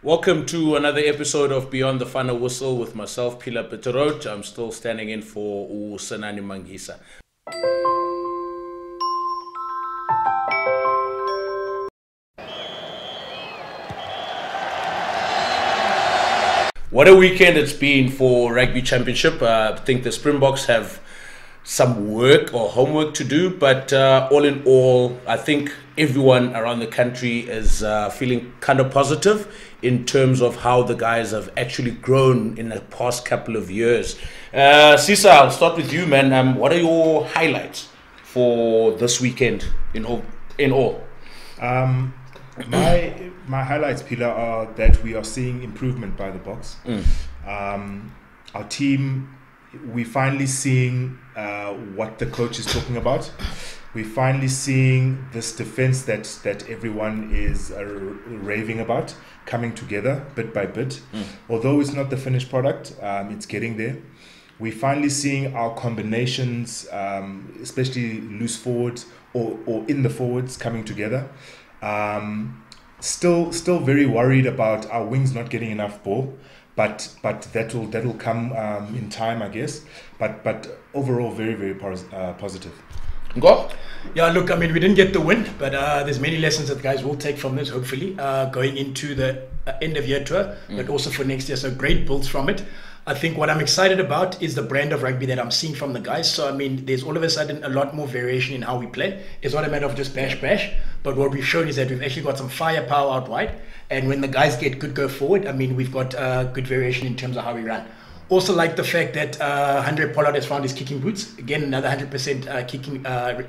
Welcome to another episode of Beyond the Final Whistle with myself, Pila Peterot. I'm still standing in for Senani Mangisa. What a weekend it's been for Rugby Championship. I think the Springboks have some work or homework to do, but all in all, I think everyone around the country is feeling kind of positive in terms of how the guys have actually grown in the past couple of years. Sisa, I'll start with you, man. What are your highlights for this weekend in all? My highlights, Pila, are that we are seeing improvement by the Boks. Our team, we're finally seeing what the coach is talking about. We're finally seeing this defense that everyone is raving about coming together bit by bit. Although it's not the finished product, it's getting there. We're finally seeing our combinations, especially loose forwards or in the forwards, coming together. Still very worried about our wings not getting enough ball, but that'll come in time, I guess. But overall, very positive. Go. Yeah, look, I mean, we didn't get the win, but there's many lessons that guys will take from this, hopefully, going into the end of year tour, but also for next year. So great builds from it. I think what I'm excited about is the brand of rugby that I'm seeing from the guys. So, I mean, there's all of a sudden a lot more variation in how we play. It's not a matter of just bash, but what we've shown is that we've actually got some firepower out wide. And when the guys get good go forward, I mean, we've got good variation in terms of how we run. Also like the fact that Andre Pollard has found his kicking boots. Again, another 100% kicking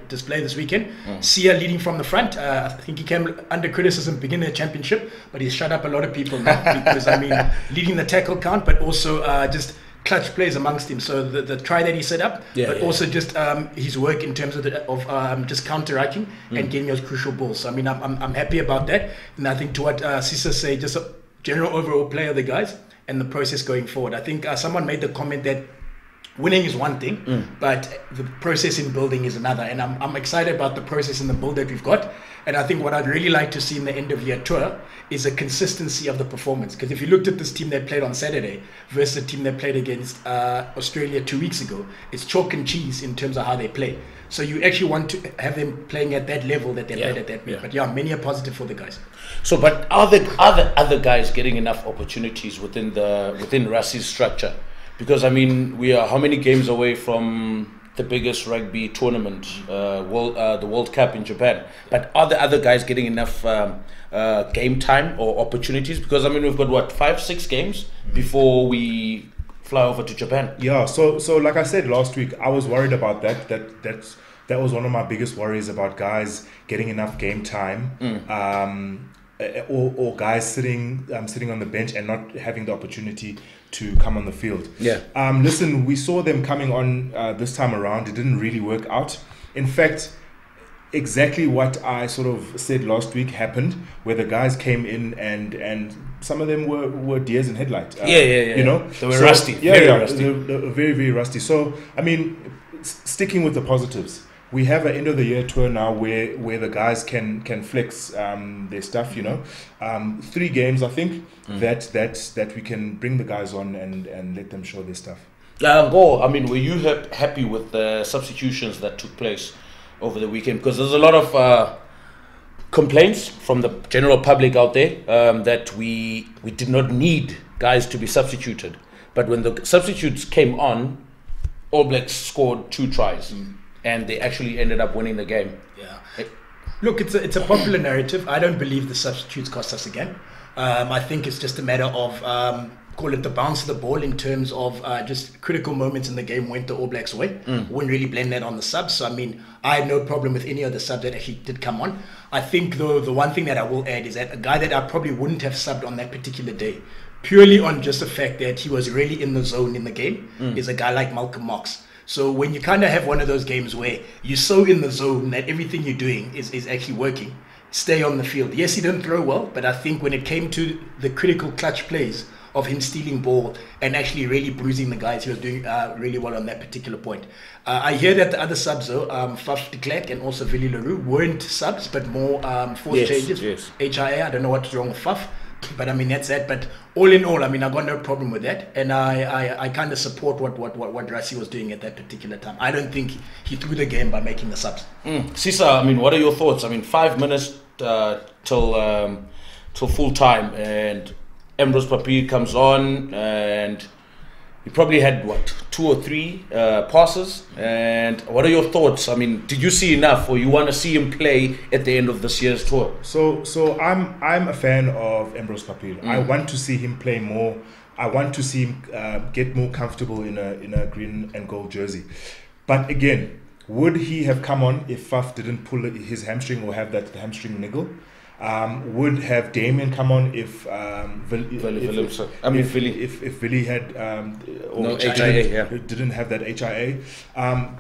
display this weekend. Sia leading from the front. I think he came under criticism beginning of the championship, but he's shut up a lot of people now because, I mean, leading the tackle count, but also just clutch plays amongst him. So the try that he set up, also just his work in terms of just counter-attacking and getting those crucial balls. So, I mean, I'm happy about that. And I think to what Sisa say, just a general overall play of the guys and the process going forward. I think someone made the comment that winning is one thing, but the process in building is another. And I'm excited about the process and the build that we've got. And I think what I'd really like to see in the end of year tour is a consistency of the performance. Because if you looked at this team that played on Saturday versus the team that played against Australia 2 weeks ago, it's chalk and cheese in terms of how they play. So you actually want to have them playing at that level that they played at that week. But many are positive for the guys. So, but are the other guys getting enough opportunities within Rassi's structure? Because, I mean, we are how many games away from the biggest rugby tournament, the World Cup in Japan? But are the other guys getting enough game time or opportunities? Because, I mean, we've got what, 5-6 games before we fly over to Japan. Yeah, so like I said last week, I was worried about that. That was one of my biggest worries about guys getting enough game time, or guys sitting on the bench and not having the opportunity to come on the field. Listen, we saw them coming on this time around. It didn't really work out. In fact, exactly what I sort of said last week happened, where the guys came in and some of them were deers in headlight. You know, they were rusty. Rusty. They were very rusty. So, I mean, sticking with the positives, we have an end of the year tour now where the guys can flex their stuff. You know, 3 games I think that we can bring the guys on and let them show their stuff. I mean, were you happy with the substitutions that took place over the weekend? Because there's a lot of complaints from the general public out there that we did not need guys to be substituted. But when the substitutes came on, All Blacks scored 2 tries. And they actually ended up winning the game. Look, it's a popular narrative. I don't believe the substitutes cost us again. I think it's just a matter of call it the bounce of the ball in terms of just critical moments in the game went the All Blacks' way. Wouldn't really blame that on the subs. So, I mean, I had no problem with any of the subs that actually did come on. I think, though, the one thing that I will add is that a guy that I probably wouldn't have subbed on that particular day, purely on just the fact that he was really in the zone in the game, is a guy like Malcolm Marx. So when you kind of have one of those games where you're so in the zone that everything you're doing is actually working, stay on the field. Yes, he didn't throw well, but I think when it came to the critical clutch plays of him stealing ball and actually really bruising the guys, he was doing really well on that particular point. I hear that the other subs, though, Faf de Klerk and also Willie Leroux, weren't subs, but more forced changes. HIA, I don't know what's wrong with Faf. But I mean, that's that. But all in all, I mean, I got no problem with that, and I kind of support what Rassie was doing at that particular time. I don't think he threw the game by making the subs. Sisa, I mean, what are your thoughts? I mean, 5 minutes till full time, and Ambrose Papier comes on, and he probably had 2 or 3 passes. And what are your thoughts? I mean, did you see enough, or you want to see him play at the end of this year's tour? So I'm a fan of Ambrose Papier. I want to see him play more. I want to see him get more comfortable in a green and gold jersey. But again, would he have come on if Faf didn't pull his hamstring or have that hamstring niggle? Would have Damien come on if Willie had no HIA, didn't have that HIA?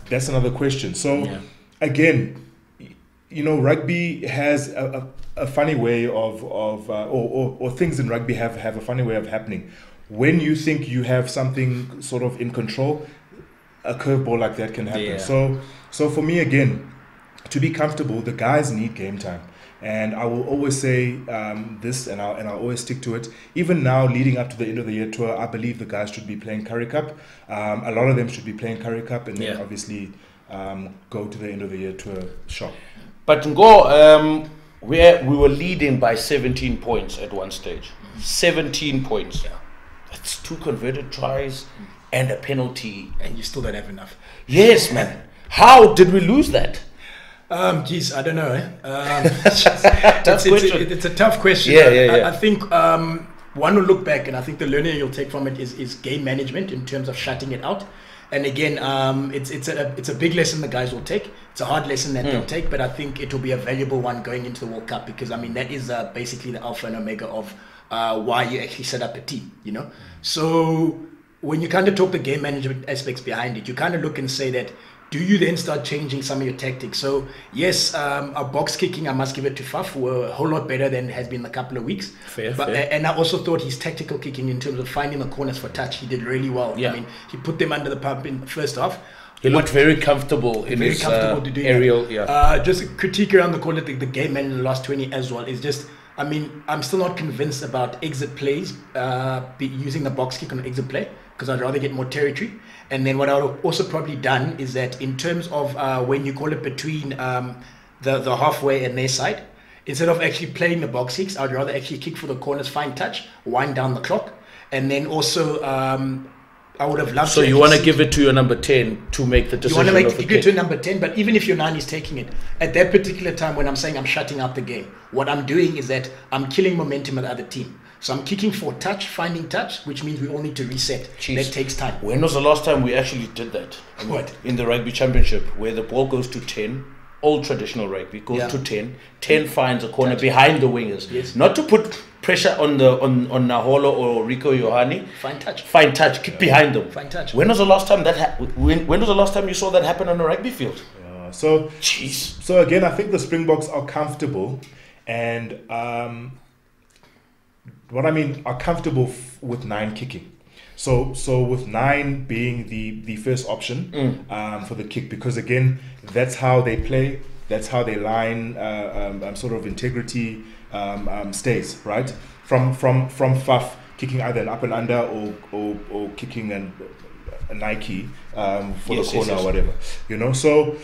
That's another question. So again, you know, rugby has a funny way or things in rugby have a funny way of happening. When you think you have something sort of in control, a curveball like that can happen. So for me, again, to be comfortable, the guys need game time. And I will always say this, and I'll always stick to it. Even now, leading up to the end of the year tour, I believe the guys should be playing Currie Cup. A lot of them should be playing Currie Cup, and then obviously go to the end of the year tour shop. But Ngo, we were leading by 17 points at one stage. 17 points. Yeah. That's 2 converted tries and a penalty. And you still don't have enough. Yes, man. How did we lose that? Geez, I don't know. Question. It's a tough question. I think one will look back, and I think the learning you'll take from it is game management in terms of shutting it out. And again, it's a big lesson the guys will take. It's a hard lesson that they'll take, but I think it will be a valuable one going into the World Cup, because I mean that is basically the alpha and omega of why you actually set up a team. You know, so when you kind of talk the game management aspects behind it, you kind of look and say that, do you then start changing some of your tactics? So yes, our box kicking, I must give it to Faf, were a whole lot better than it has been the couple of weeks. Fair. And I also thought his tactical kicking in terms of finding the corners for touch, he did really well. Yeah. I mean, he put them under the pump in the first half. He looked very comfortable in his aerial. Just a critique around the corner, the game man in the last 20 as well is just, I mean, I'm still not convinced about exit plays, using the box kick on an exit play, because I'd rather get more territory. And then what I would have also probably done is that in terms of when you call it between the halfway and their side, instead of actually playing the box kicks, I'd rather actually kick for the corners, fine touch, wind down the clock. And then also I would have loved So you want to give it to your number 10 to make the decision. You want to give it to number 10, but even if your 9 is taking it, at that particular time when I'm saying I'm shutting out the game, what I'm doing is that I'm killing momentum of the other team. So I'm kicking for touch, finding touch, which means we all need to reset. Jeez. That takes time. When was the last time we actually did that? What? In the rugby championship, where the ball goes to 10, old traditional rugby goes to 10. 10 finds a corner behind the wingers. Yes. Not to put pressure on Naholo or Rico Yohani. Fine touch. Kick behind them. Fine touch. When was the last time when was the last time you saw that happen on a rugby field? So jeez. So again, I think the Springboks are comfortable, and what I mean are comfortable with 9 kicking. So with 9 being the first option for the kick, because again, that's how they play, that's how their line sort of integrity stays, right? From Faf kicking either an up and under or kicking a Nike for the corner or whatever, you know. So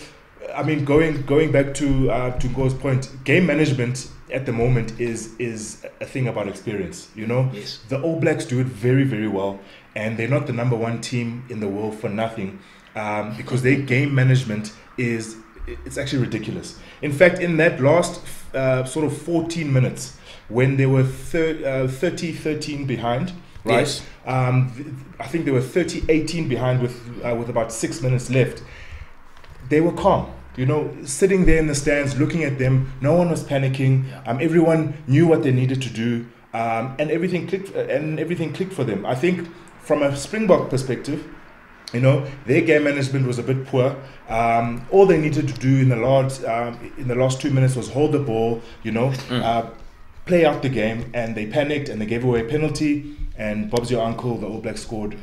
I mean, going back to Go's point, game management at the moment is a thing about experience, you know. Yes. The All Blacks do it very, very well, and they're not the number 1 team in the world for nothing, because their game management it's actually ridiculous. In fact, in that last sort of 14 minutes, when they were 30-13 behind, right? Yes. I think they were 30-18 behind with about 6 minutes left. They were calm, you know, sitting there in the stands, looking at them. No one was panicking. Everyone knew what they needed to do, and everything clicked for them. I think from a Springbok perspective, you know, their game management was a bit poor. All they needed to do in the last 2 minutes was hold the ball, you know, play out the game, and they panicked and they gave away a penalty. And Bob's your uncle, the All Blacks scored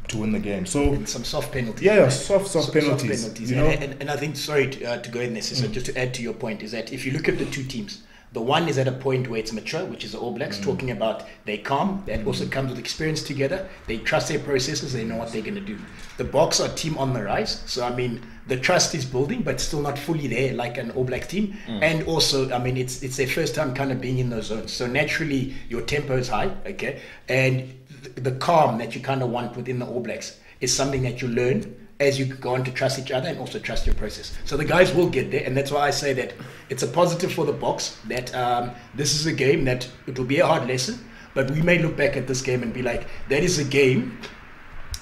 to win the game. So and some soft penalties. Yeah, soft penalties. You know? And I think, sorry to go in this, just to add to your point, is that if you look at the two teams, The one is at a point where it's mature, which is the All Blacks, talking about they're calm. That also comes with experience together. They trust their processes. They know what they're going to do. The Boks are a team on the rise. So, I mean, the trust is building, but still not fully there like an All Black team. And also, I mean, it's their first time kind of being in those zones. So naturally, your tempo is high, okay? And the calm that you kind of want within the All Blacks is something that you learn as you go on to trust each other and also trust your process. So the guys will get there, and that's why I say that it's a positive for the Boks that this is a game that it will be a hard lesson, but we may look back at this game and be like, that is a game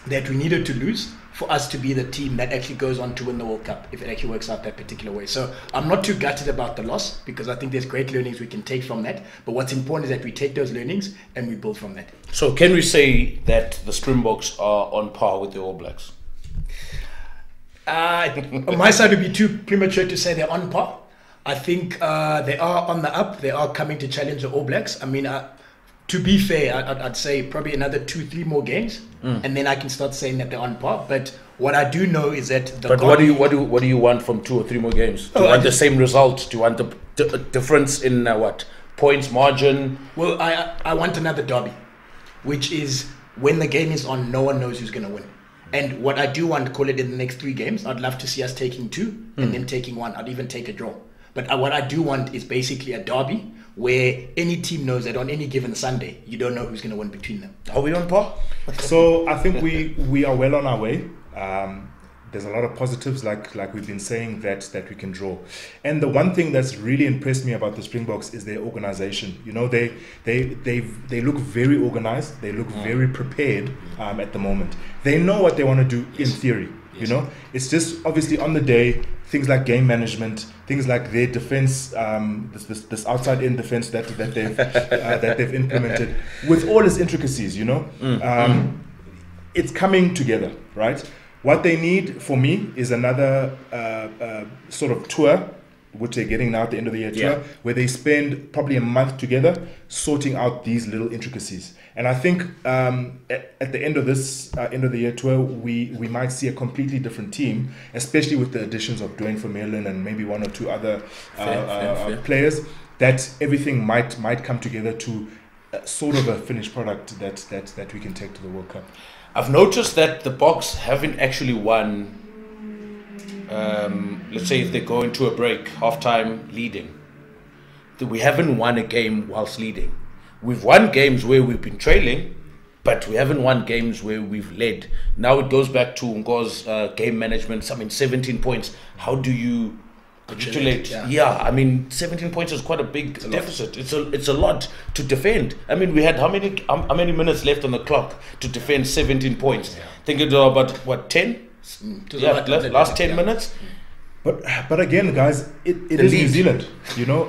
that we needed to lose for us to be the team that actually goes on to win the World Cup, if it actually works out that particular way. So I'm not too gutted about the loss, because I think there's great learnings we can take from that. But what's important is that we take those learnings and we build from that. So can we say that the Springboks are on par with the All Blacks? On my side, it would be too premature to say they're on par. I think they are on the up. They are coming to challenge the All Blacks. I mean, to be fair, I'd say probably another 2-3 more games, and then I can start saying that they're on par. But what I do know is that what do you want from 2 or 3 more games? Do you want the same result? Do you want the difference in what points margin? Well, I want another derby, which is when the game is on, no one knows who's going to win. And what I do want to call it in the next 3 games, I'd love to see us taking 2 and them taking 1. I'd even take a draw. But what I do want is basically a derby where any team knows that on any given Sunday, you don't know who's going to win between them. Are we on par? So I think we are well on our way. There's a lot of positives, like we've been saying, that we can draw. And the one thing that's really impressed me about the Springboks is their organization. You know, they look very organized. They look very prepared at the moment. They know what they want to do in theory. You know, it's just obviously on the day, things like game management, things like their defense, this outside in defense that they've implemented with all its intricacies. You know, it's coming together, right? What they need for me is another sort of tour, which they're getting now at the end of the year tour, where they spend probably a month together sorting out these little intricacies. And I think at the end of this end of the year tour, we might see a completely different team, especially with the additions of Dwayne Vermeulen and maybe 1 or 2 other players. That everything might come together to sort of a finished product that we can take to the World Cup. I've noticed that the Boks haven't actually won, let's say if they go into a break, halftime leading. We haven't won a game whilst leading. We've won games where we've been trailing, but we haven't won games where we've led. Now it goes back to Ngo's game management. I mean, 17 points. How do you capitulate? Yeah, I mean, 17 points is quite a big deficit. It's a lot to defend. I mean, we had how many minutes left on the clock to defend 17 points? I think it was about what, 10? Last 10 minutes. But again, guys, it is New Zealand. You know,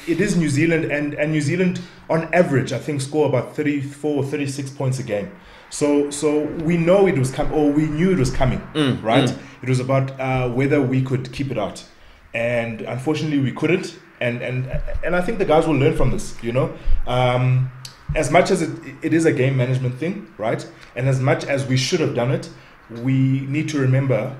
it is New Zealand, and New Zealand on average, I think, score about 34 or 36 points a game. So we know it was coming, or we knew it was coming, right? It was about whether we could keep it out. And unfortunately, we couldn't. And I think the guys will learn from this, you know. As much as it is a game management thing, right? And as much as we should have done it, we need to remember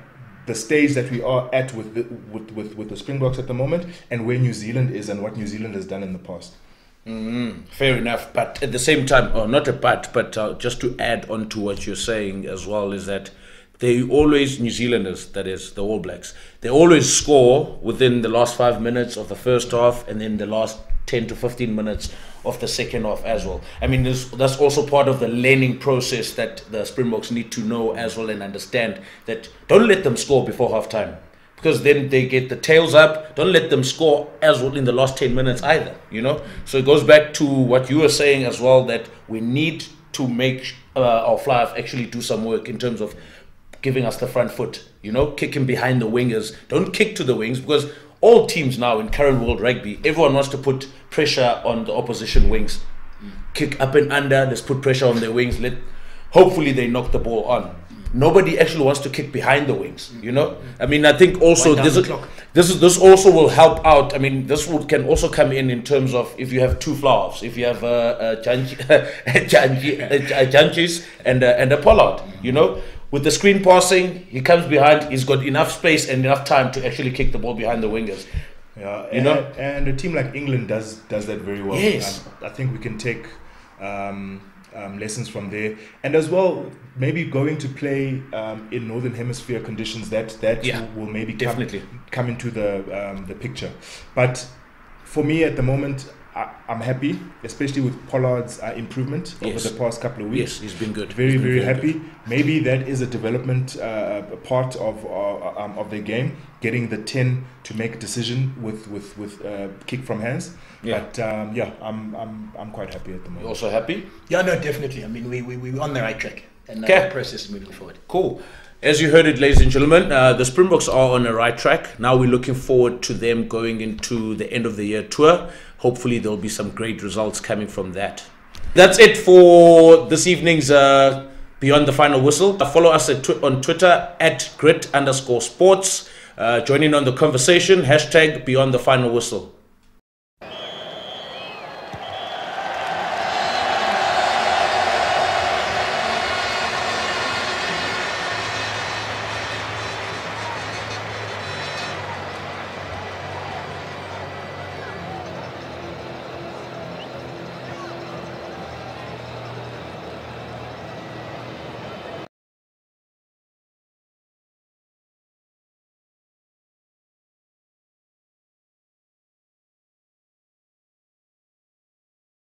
the stage that we are at with the Springboks at the moment, and where New Zealand is and what New Zealand has done in the past. Fair enough. But at the same time, but just to add on to what you're saying as well, is that they always, New Zealanders, that is the All Blacks, they always score within the last 5 minutes of the first half and then the last 10 to 15 minutes of the second half as well. I mean, that's also part of the learning process that the Springboks need to know as well and understand, that don't let them score before half time, because then they get the tails up. Don't let them score as well in the last 10 minutes either, you know. So it goes back to what you were saying as well, that we need to make our fly-half actually do some work in terms of giving us the front foot, you know, kicking behind the wingers. Don't kick to the wings, because all teams now in current world rugby, everyone wants to put pressure on the opposition wings. Kick up and under, let's put pressure on their wings. Hopefully they knock the ball on. Nobody actually wants to kick behind the wings, you know. I mean, I think also this also will help out. I mean, can also come in terms of if you have 2 fly-halves, if you have Janchis and a Pollard, you know. With the screen passing, he comes behind, he's got enough space and enough time to actually kick the ball behind the wingers. Yeah, You know? and a team like England does that very well. Yes. I think we can take lessons from there, and as well maybe going to play in Northern Hemisphere conditions that will maybe definitely come into the picture. But for me at the moment, I'm happy, especially with Pollard's improvement over the past couple of weeks. Yes, he's been good. Very happy. Good. Maybe that is a development part of their game, getting the 10 to make a decision with kick from hands. Yeah. But I'm quite happy at the moment. You also happy? Yeah, no, definitely. I mean, we're on the right track, and the process is moving forward. Cool. As you heard it, ladies and gentlemen, the Springboks are on the right track. Now we're looking forward to them going into the end of the year tour. Hopefully there'll be some great results coming from that. That's it for this evening's Beyond the Final Whistle. Follow us on Twitter @grit_sports. Join in on the conversation, #Beyond the Final Whistle.